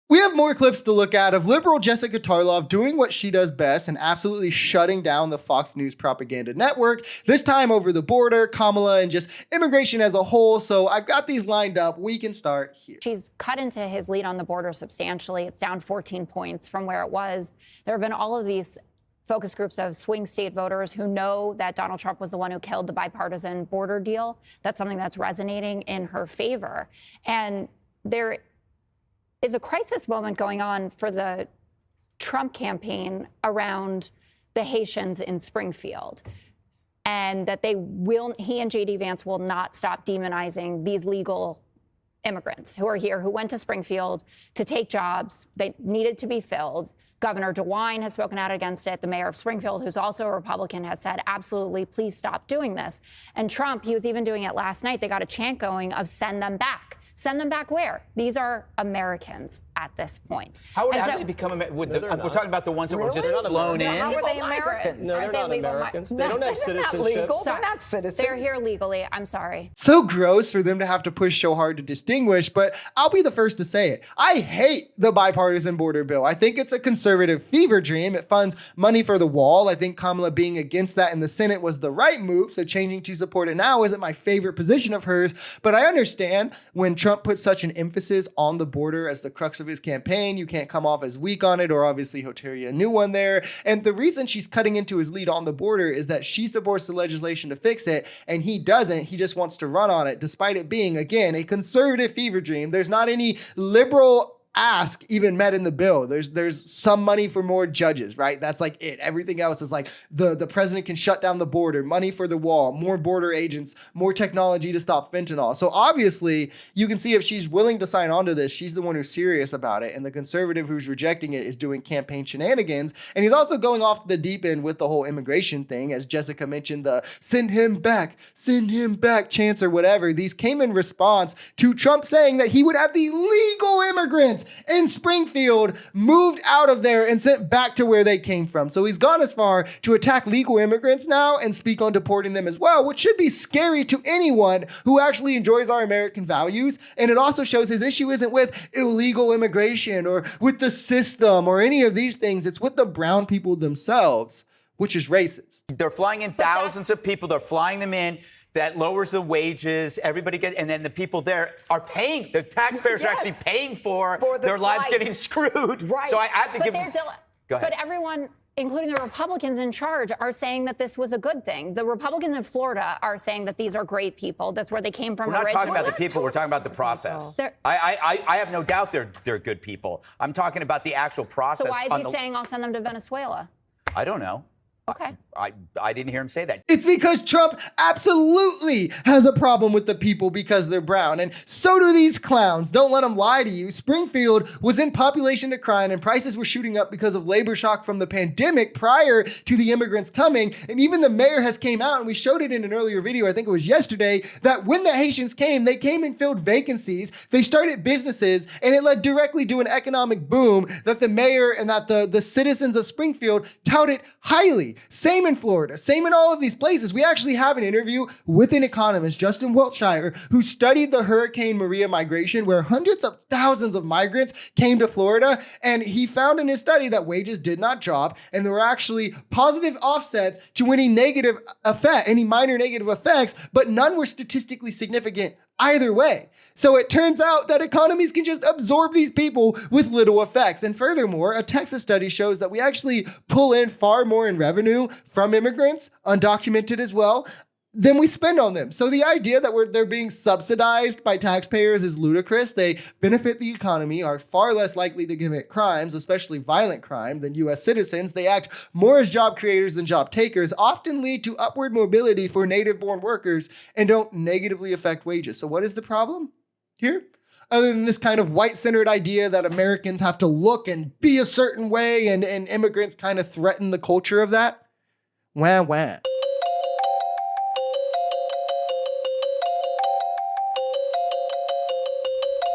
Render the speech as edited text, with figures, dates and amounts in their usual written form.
We have more clips to look at of liberal Jessica Tarlov doing what she does best and absolutely shutting down the Fox News propaganda network, this time over the border, Kamala, and just immigration as a whole. So I've got these lined up. We can start here. She's cut into his lead on the border substantially. It's down 14 points from where it was. There have been all of these focus groups of swing state voters who know that Donald Trump was the one who killed the bipartisan border deal. That's something that's resonating in her favor. And there is a crisis moment going on for the Trump campaign around the Haitians in Springfield, and that he and J.D. Vance will not stop demonizing these legal immigrants who are here, who went to Springfield to take jobs. They needed to be filled. Governor DeWine has spoken out against it. The mayor of Springfield, who's also a Republican, has said, absolutely, please stop doing this. And Trump, he was even doing it last night. They got a chant going of send them back. Send them back where? These are Americans at this point. How they become Americans? We're talking about the ones that were just flown in. How are they Americans? No, they're not Americans. They don't have citizenship. They're not citizens. They're here legally. I'm sorry. So gross for them to have to push so hard to distinguish, but I'll be the first to say it. I hate the bipartisan border bill. I think it's a conservative fever dream. It funds money for the wall. I think Kamala being against that in the Senate was the right move, so changing to support it now isn't my favorite position of hers, but I understand when Trump put such an emphasis on the border as the crux of his campaign, you can't come off as weak on it, or obviously Hoteria, a new one there. And the reason she's cutting into his lead on the border is that she supports the legislation to fix it, and he doesn't. He just wants to run on it, despite it being, again, a conservative fever dream. There's not any liberal ask even met in the bill. There's some money for more judges, right? That's like it. Everything else is like the president can shut down the border, money for the wall, more border agents, more technology to stop fentanyl. So obviously you can see if she's willing to sign on to this, she's the one who's serious about it. And the conservative who's rejecting it is doing campaign shenanigans. And he's also going off the deep end with the whole immigration thing. As Jessica mentioned, the send him back chants or whatever. These came in response to Trump saying that he would have the legal immigrants in Springfield moved out of there and sent back to where they came from. So he's gone as far to attack legal immigrants now and speak on deporting them as well, which should be scary to anyone who actually enjoys our American values. And it also shows his issue isn't with illegal immigration or with the system or any of these things. It's with the brown people themselves, which is racist. They're flying in thousands of people. They're flying them in. That lowers the wages. Everybody gets, and then the people there are paying. The taxpayers are actually paying for their lives getting screwed. Right. So I have to give. Go ahead. But everyone, including the Republicans in charge, are saying that this was a good thing. The Republicans in Florida are saying that these are great people. That's where they came from originally. We're not talking about the people. We're talking about the process. I have no doubt they're good people. I'm talking about the actual process. So why is he saying I'll send them to Venezuela? I don't know. Okay. I didn't hear him say that. It's because Trump absolutely has a problem with the people because they're brown. And so do these clowns. Don't let them lie to you. Springfield was in population decline and prices were shooting up because of labor shock from the pandemic prior to the immigrants coming. And even the mayor has came out, and we showed it in an earlier video, I think it was yesterday, that when the Haitians came, they came and filled vacancies. They started businesses, and it led directly to an economic boom that the mayor and that the citizens of Springfield touted highly. Same in Florida, same in all of these places. We actually have an interview with an economist, Justin Wiltshire, who studied the Hurricane Maria migration, where hundreds of thousands of migrants came to Florida. And he found in his study that wages did not drop, and there were actually positive offsets to any negative effect, any minor negative effects, but none were statistically significant either way. So it turns out that economies can just absorb these people with little effects. And furthermore, a Texas study shows that we actually pull in far more in revenue from immigrants, undocumented as well, than we spend on them. So the idea that they're being subsidized by taxpayers is ludicrous. They benefit the economy, are far less likely to commit crimes, especially violent crime, than U.S. citizens. They act more as job creators than job takers, often lead to upward mobility for native-born workers, and don't negatively affect wages. So what is the problem here? Other than this kind of white-centered idea that Americans have to look and be a certain way, and immigrants kind of threaten the culture of that? Wah, wah.